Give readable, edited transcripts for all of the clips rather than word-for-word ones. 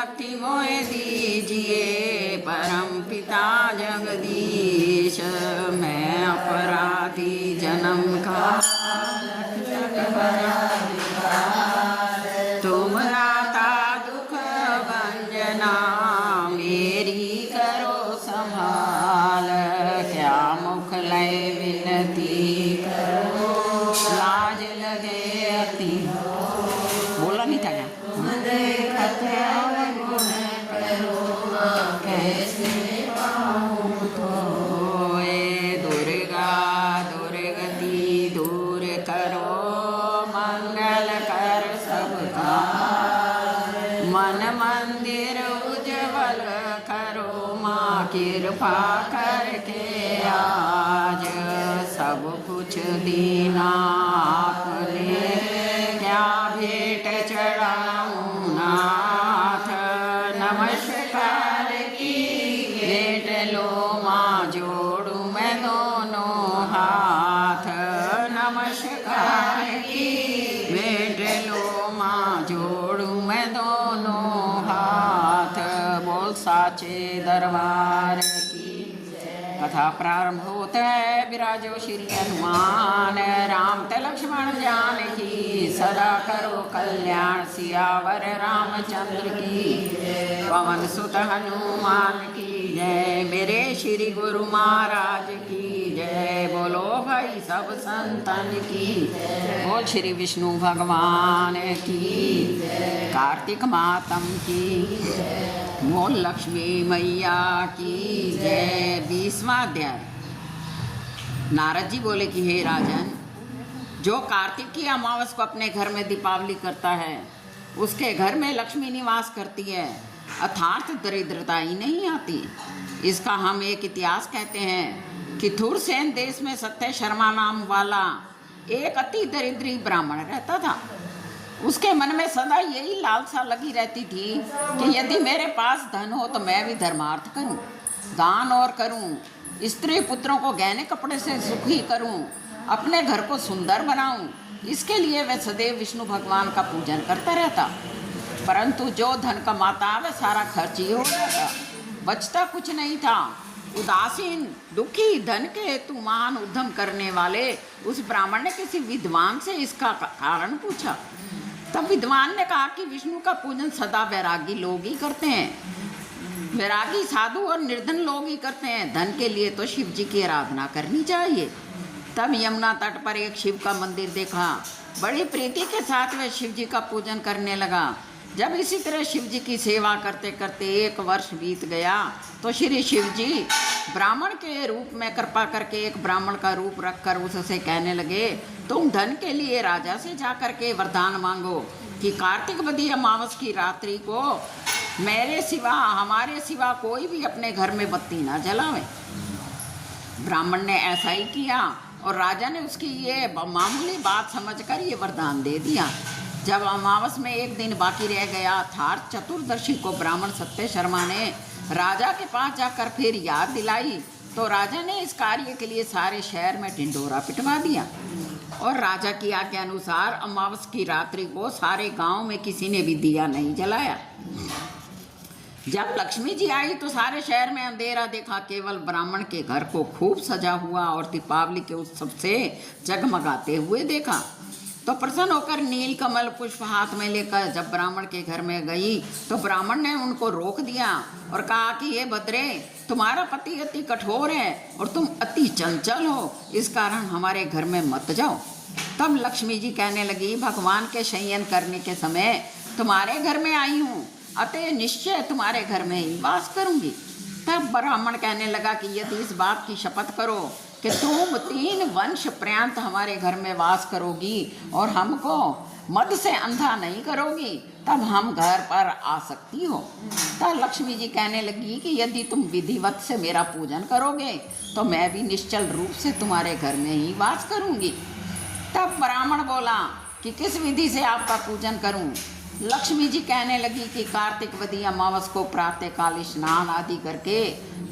शक्ति मोहे दीजिए परम पिता जगदीश। मैं अपराधी जन्म का तुम राता दुख भंजना मेरी करो संभाल। क्या मुख लय विनती करो लाज लगे अति। बोला नहीं था क्या? दुर्गा दुर्गति दूर करो मंगल कर सबका। मन मंदिर उज्जवल करो माँ कृपा करके आज। सब कुछ दीना आपने क्या भेंट चढ़ाऊं नाथ। नमस्कार की भेंट लो माँ जोड़ू मैं दोनों हाथ। नमस्कार की भेंट लो माँ जोड़ू मैं दोनों हाथ। बोल साचे दरबार की कथा प्रारंभ होता है। विराजो श्री हनुमान राम ते लक्ष्मण जानकी सदा करो कल्याण। सियावर रामचंद्र की पवन सुत हनुमान की जय। मेरे श्री गुरु महाराज की जय। बोलो भाई सब संतन की। बोल श्री विष्णु भगवान की कार्तिक मातम की। बोल लक्ष्मी मैया की जय। 20वां अध्याय। नारद जी बोले कि हे राजन, जो कार्तिक की अमावस को अपने घर में दीपावली करता है उसके घर में लक्ष्मी निवास करती है, अर्थात दरिद्रता ही नहीं आती। इसका हम एक इतिहास कहते हैं कि थुरसेन देश में सत्य शर्मा नाम वाला एक अति दरिद्री ब्राह्मण रहता था। उसके मन में सदा यही लालसा लगी रहती थी कि यदि मेरे पास धन हो तो मैं भी धर्मार्थ करूं, दान और करूं, स्त्री पुत्रों को गहने कपड़े से सुखी करूं, अपने घर को सुंदर बनाऊं। इसके लिए वह सदैव विष्णु भगवान का पूजन करता रहता। परंतु जो धन कमाता वह सारा खर्च ही हो जाता, बचता कुछ नहीं था। उदासीन दुखी धन के हेतु महान उद्यम करने वाले उस ब्राह्मण ने किसी विद्वान से इसका कारण पूछा। तब विद्वान ने कहा कि विष्णु का पूजन सदा वैरागी लोग ही करते हैं। वैरागी साधु और निर्धन लोग ही करते हैं। धन के लिए तो शिव जी की आराधना करनी चाहिए। तब यमुना तट पर एक शिव का मंदिर देखा। बड़ी प्रीति के साथ वह शिव जी का पूजन करने लगा। जब इसी तरह शिव जी की सेवा करते करते 1 वर्ष बीत गया तो श्री शिव जी ब्राह्मण के रूप में कृपा करके एक ब्राह्मण का रूप रखकर उससे कहने लगे, तुम धन के लिए राजा से जाकर के वरदान मांगो कि कार्तिक बदी अमावस की रात्रि को मेरे सिवा हमारे सिवा कोई भी अपने घर में बत्ती ना जलावे। ब्राह्मण ने ऐसा ही किया और राजा ने उसकी ये मामूली बात समझकर ये वरदान दे दिया। जब अमावस में एक दिन बाकी रह गया अर्थात चतुर्दशी को ब्राह्मण सत्य शर्मा ने राजा के पास जाकर फिर याद दिलाई तो राजा ने इस कार्य के लिए सारे शहर में ढिंढोरा पिटवा दिया और राजा की आज्ञा अनुसार अमावस की रात्रि को सारे गांव में किसी ने भी दिया नहीं जलाया। जब लक्ष्मी जी आई तो सारे शहर में अंधेरा देखा, केवल ब्राह्मण के घर को खूब सजा हुआ और दीपावली के उत्सव से जगमगाते हुए देखा। तो प्रसन्न होकर नील कमल पुष्प हाथ में लेकर जब ब्राह्मण के घर में गई तो ब्राह्मण ने उनको रोक दिया और कहा कि ये भद्रे, तुम्हारा पति अति कठोर है और तुम अति चंचल हो, इस कारण हमारे घर में मत जाओ। तब लक्ष्मी जी कहने लगी, भगवान के शयन करने के समय तुम्हारे घर में आई हूँ, अतः निश्चय तुम्हारे घर में ही वास करूंगी। तब ब्राह्मण कहने लगा कि यदि इस बात की शपथ करो कि तुम 3 वंश पर्यंत हमारे घर में वास करोगी और हमको मद से अंधा नहीं करोगी तब हम घर पर आ सकती हो। तब लक्ष्मी जी कहने लगी कि यदि तुम विधिवत से मेरा पूजन करोगे तो मैं भी निश्चल रूप से तुम्हारे घर में ही वास करूंगी। तब ब्राह्मण बोला कि किस विधि से आपका पूजन करूं। लक्ष्मी जी कहने लगी कि कार्तिक वदी अमावस को प्रातःकाल स्नान आदि करके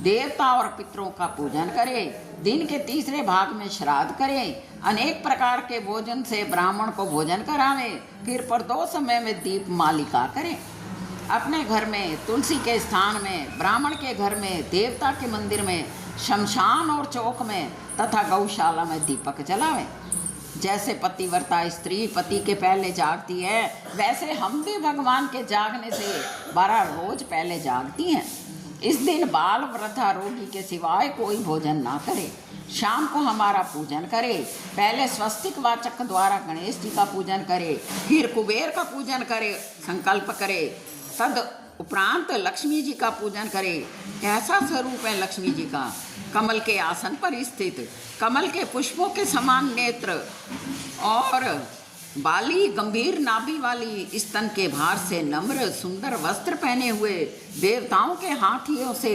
देवता और पितरों का पूजन करे, दिन के तीसरे भाग में श्राद्ध करे, अनेक प्रकार के भोजन से ब्राह्मण को भोजन करावे, फिर प्रदोष समय में दीप मालिका करे। अपने घर में, तुलसी के स्थान में, ब्राह्मण के घर में, देवता के मंदिर में, शमशान और चौक में तथा गौशाला में दीपक जलावें। जैसे पतिव्रता स्त्री पति के पहले जागती है, वैसे हम भी भगवान के जागने से 12 रोज पहले जागती हैं। इस दिन बाल वृद्धा रोगी के सिवाय कोई भोजन ना करे। शाम को हमारा पूजन करे। पहले स्वस्तिक वाचक द्वारा गणेश जी का पूजन करे, फिर कुबेर का पूजन करे, संकल्प करे। तद उपरांत लक्ष्मी जी का पूजन करे। कैसा स्वरूप है लक्ष्मी जी का? कमल के आसन पर स्थित, कमल के पुष्पों के समान नेत्र और बाली गंभीर नाभि वाली, स्तन के भार से नम्र सुंदर वस्त्र पहने हुए, देवताओं के हाथियों से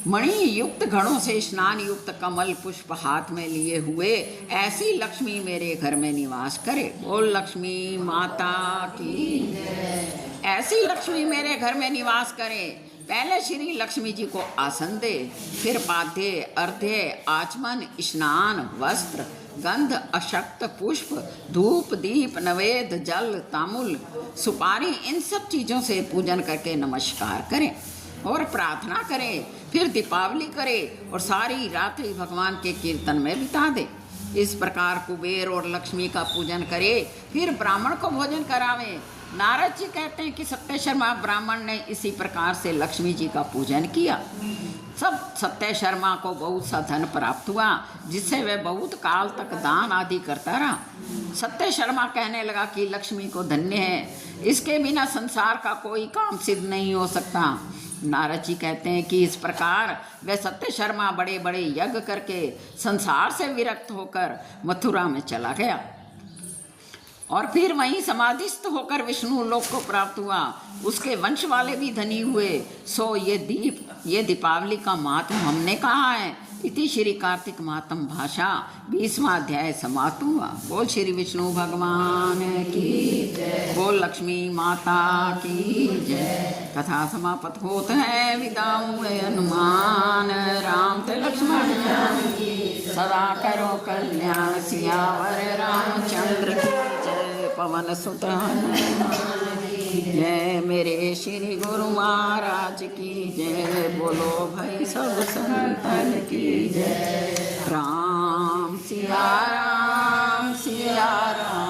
मणि युक्त घड़ों से स्नान युक्त कमल पुष्प हाथ में लिए हुए ऐसी लक्ष्मी मेरे घर में निवास करे। बोल लक्ष्मी माता की। ऐसी लक्ष्मी मेरे घर में निवास करे। पहले श्री लक्ष्मी जी को आसन दे, फिर पाद्य अर्ध्य आचमन स्नान वस्त्र गंध अशक्त पुष्प धूप दीप नवेद जल तामुल सुपारी इन सब चीज़ों से पूजन करके नमस्कार करें और प्रार्थना करें। फिर दीपावली करे और सारी रात्रि भगवान के कीर्तन में बिता दे। इस प्रकार कुबेर और लक्ष्मी का पूजन करे, फिर ब्राह्मण को भोजन करावे। नारद जी कहते हैं कि सत्य शर्मा ब्राह्मण ने इसी प्रकार से लक्ष्मी जी का पूजन किया। सब सत्य शर्मा को बहुत सा धन प्राप्त हुआ, जिससे वह बहुत काल तक दान आदि करता रहा। सत्य शर्मा कहने लगा कि लक्ष्मी को धन्य है, इसके बिना संसार का कोई काम सिद्ध नहीं हो सकता। नारद जी कहते हैं कि इस प्रकार वह सत्य शर्मा बड़े बड़े यज्ञ करके संसार से विरक्त होकर मथुरा में चला गया और फिर वहीं समाधिस्थ होकर विष्णु लोक को प्राप्त हुआ। उसके वंश वाले भी धनी हुए। सो ये दीपावली का महात्म हमने कहा है। इति श्री कार्तिक महात्म भाषा 20वां अध्याय समाप्त हुआ। बोल श्री विष्णु भगवान की जय। बोल लक्ष्मी माता की जय। कथा समाप्त होत है। विदा हुए हनुमान राम ते लक्ष्मण जानकी, सदा करो कल्याण सियावर रामचंद्र की जय। पवन सुत हनुमान जय। मेरे श्री गुरु महाराज की जय। बोलो भाई सब संतन की जय। राम सिया राम सिया राम।